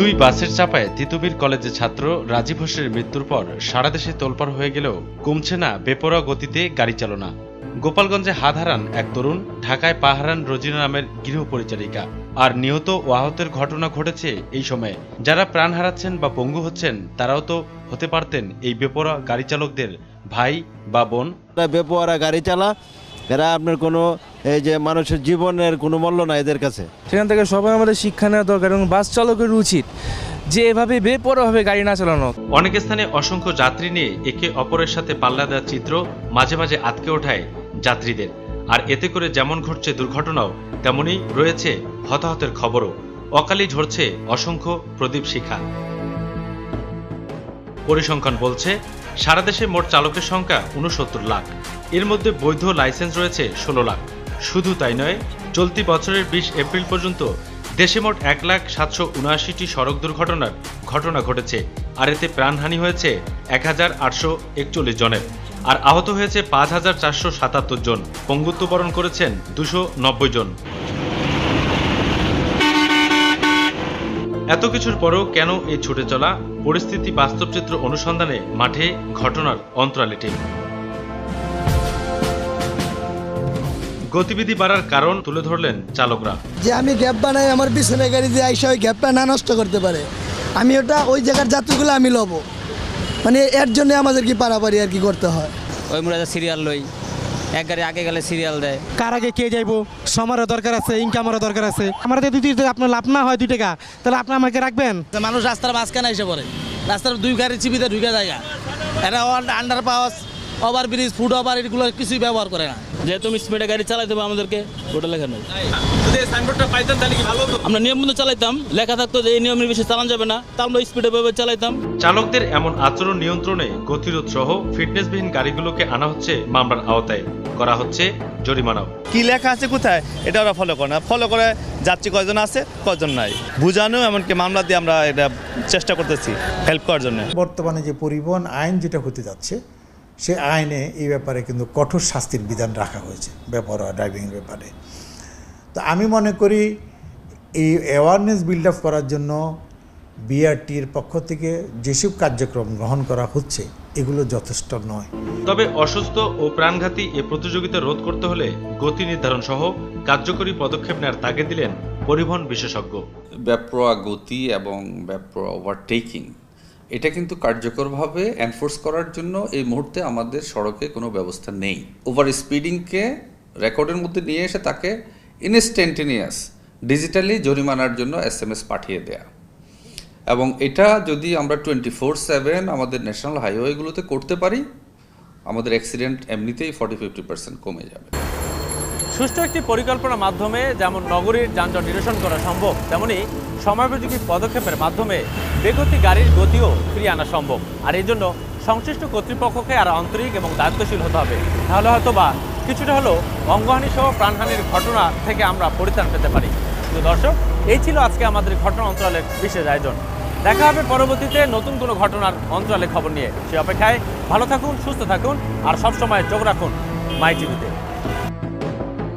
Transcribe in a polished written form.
দুই বাসের চাপায় তিতুমীর কলেজের ছাত্র রাজীব হোসেনের মৃত্যুর পর সারা দেশে তোলপাড় হয়ে গেলেও কমছে না বেপরোয়া গতিতে গাড়ি চালনা। গোপালগঞ্জে হাত হারান এক তরুণ, ঢাকায় পা হারান রোজিনা নামের গৃহ পরিচারিকা। আর নিহত ও আহতের ঘটনা ঘটেছে এই সময়ে। যারা প্রাণ হারাচ্ছেন বা পঙ্গু হচ্ছেন তারাও তো হতে পারতেন এই বেপরোয়া গাড়ি চালকদের ভাই বা বোন। বেপরোয়া গাড়ি চালা, এরা আপনার কোনো এই যে মানুষের জীবনের কোনো মূল্য নাই এদের কাছে। সেখান থেকে সবাই আমাদের শিক্ষা নেওয়া দরকার এবং বাস চালকের উচিত যে এভাবে বেপরোয়াভাবে গাড়ি না চালানো। অনেক স্থানে অসংখ্য যাত্রী নিয়ে একে অপরের সাথে পাল্লা দেওয়ার চিত্র মাঝে মাঝে আটকে ওঠায় যাত্রীদের। আর এতে করে যেমন ঘটছে দুর্ঘটনাও, তেমনি রয়েছে হতাহতের খবরও। অকালেই ঝরছে অসংখ্য প্রদীপ শিখা। পরিসংখ্যান বলছে সারা দেশে মোট চালকের সংখ্যা ৬৯ লাখ। এর মধ্যে বৈধ লাইসেন্স রয়েছে ১৬ লাখ। শুধু তাই নয়, চলতি বছরের ২০ এপ্রিল পর্যন্ত দেশে মোট ১,৭৭৯টি সড়ক দুর্ঘটনার ঘটনা ঘটেছে। আর এতে প্রাণহানি হয়েছে ১,৮৪১ জনের, আর আহত হয়েছে ৫,৪৭৭ জন। পঙ্গুত্ববরণ করেছেন ২৯০ জন। এত কিছুর পরেও কেন এই ছুটে চলা? পরিস্থিতি বাস্তবচিত্র অনুসন্ধানে মাঠে ঘটনার অন্তরালে টিম। গতিবিধি বাড়ার কারণ তুলে ধরলেন চালকরা। যে আমি গ্যাপ বানাই, আমার পিছনে গাড়ি দিয়ে আইসা ওই গ্যাপটা না নষ্ট করতে পারে, আমি ওই জায়গার যাত্রীগুলো আমি লব, মানে এর জন্য আমাদের কি পারাপারি আর কি করতে হয়। ওই মোড়া সিরিয়াল লই, এক গাড়ি আগে গেলে সিরিয়াল দেয়। কার আগে কে যাইবো, সমারও দরকার আছে, ইনকামেরও দরকার আছে। আমার যদি আপনার লাভ না হয় ২ টাকা, তাহলে আপনি আমাকে রাখবেন। মানুষ রাস্তার মাঝখানে এসে পড়ে, রাস্তার দুই গাড়ি চিবিতে ঢুকে জায়গা, এটা underpass, over bridge, foot over, এগুলো কিছুই ব্যবহার করে না। যে তুমি স্পিডে গাড়ি চালাইতে হবে আমাদেরকে, ওটা লেখা নেই। আমরা নিয়ম মতো চালাইতাম, লেখা থাকতো যে এই নিয়মের বেশি চালান যাবে না, তা আমরা স্পিডে ভাবে চালাইতাম। চালকদের এমন আচরণ নিয়ন্ত্রণে গতিরোধ সহ ফিটনেসবিহীন গাড়িগুলোকে আনা হচ্ছে মামলার আওতায়, করা হচ্ছে জরিমানাও। কি লেখা আছে কোথায়, এটা ওরা ফলো করে না। ফলো করে যাত্রী কয়জন আছে কয়জন নাই বুঝানো, এমনকি মামলা দিয়ে আমরা এটা চেষ্টা করতেছি হেল্প করার জন্য। বর্তমানে যে পরিবহন আইন যেটা হতে যাচ্ছে, সে আইনে এই ব্যাপারে কিন্তু কঠোর শাস্তির বিধান রাখা হয়েছে বেপরোয়া ড্রাইভিংয়ের ব্যাপারে। তো আমি মনে করি এই অ্যাওয়ারনেস বিল্ড আপ করার জন্য বিআরটির পক্ষ থেকে যেসব কার্যক্রম গ্রহণ করা হচ্ছে এগুলো যথেষ্ট নয়। তবে অসুস্থ ও প্রাণঘাতী এ প্রতিযোগিতা রোধ করতে হলে গতি নির্ধারণ সহ কার্যকরী পদক্ষেপ নেওয়ার তাগিদ দিলেন পরিবহন বিশেষজ্ঞ। বেপরোয়া গতি এবং বেপরোয়া ওভারটেকিং এটা কিন্তু কার্যকরভাবে এনফোর্স করার জন্য এই মুহূর্তে আমাদের সড়কে কোনো ব্যবস্থা নেই। ওভার স্পিডিংকে রেকর্ডের মধ্যে নিয়ে এসে তাকে ইনস্ট্যান্টেনিয়াস ডিজিটালি জরিমানার জন্য SMS পাঠিয়ে দেয়া, এবং এটা যদি আমরা 24/7 আমাদের ন্যাশনাল হাইওয়েগুলোতে করতে পারি, আমাদের অ্যাক্সিডেন্ট এমনিতেই 40-50% কমে যাবে। সুষ্ঠু একটি পরিকল্পনার মাধ্যমে যেমন নগরীর যানজট নিরসন করা সম্ভব, তেমনি সময়োপযোগী পদক্ষেপের মাধ্যমে বেগতি গাড়ির গতিও ফিরিয়ে আনা সম্ভব। আর এই জন্য সংশ্লিষ্ট কর্তৃপক্ষকে আরও আন্তরিক এবং দায়িত্বশীল হতে হবে। তাহলে হয়তো বা কিছুটা হলেও অঙ্গহানি সহ প্রাণহানির ঘটনা থেকে আমরা পরিত্রাণ পেতে পারি। কিন্তু দর্শক, এই ছিল আজকে আমাদের ঘটনা অঞ্চলের বিশেষ আয়োজন। দেখা হবে পরবর্তীতে নতুন কোনো ঘটনার অঞ্চলের খবর নিয়ে। সে অপেক্ষায় ভালো থাকুন, সুস্থ থাকুন, আর সবসময় চোখ রাখুন মাই টিভিতে।